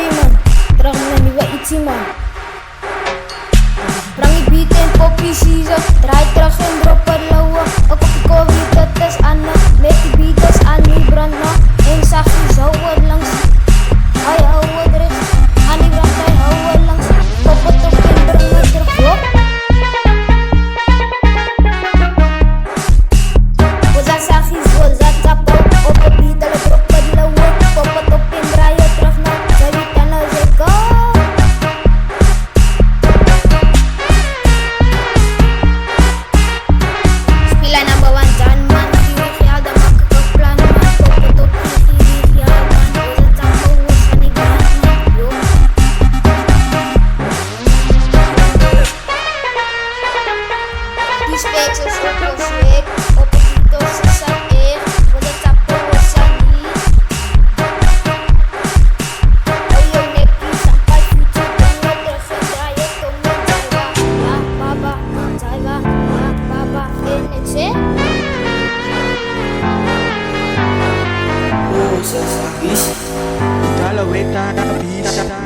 Oké man, terug naar nieuwe ietsie man. Breng je beat in poppy season, draai terug in dropper lauwe. Een kopje koffie, dat is Anna, met die beat is Annie brand nog. Eén zachtje zo wat langs, hij hou wat rechts. Annie brand, hij hou wat langs, pop het op en breng het terug, hop. Wozat zachtjes, wozat zapo, op het beat alle dropper lauwe. Pop het op en draai het terug naar, zij weet dan als ik go.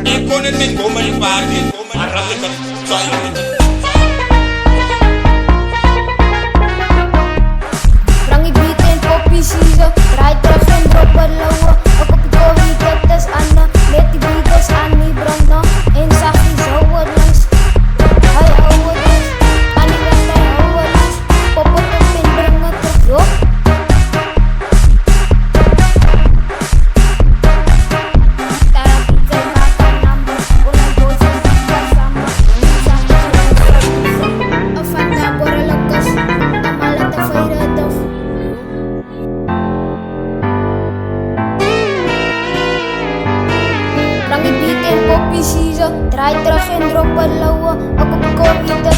Ik kon het niet komen in paardje, maar had ik het zou je niet. Breng je beat in poppy season, draai terug en dropper lauwe. Een kopje koffie, dat is Anna, met die beat is Annie brand nog. Eén zachtje zo wat langs, hij hou wat langs. Annie brand, hij hou wat langs, pop het op en breng het terug, hop. Breng je beat in poppy season, draai terug en dropper lauwe. Een kopje koffie, dat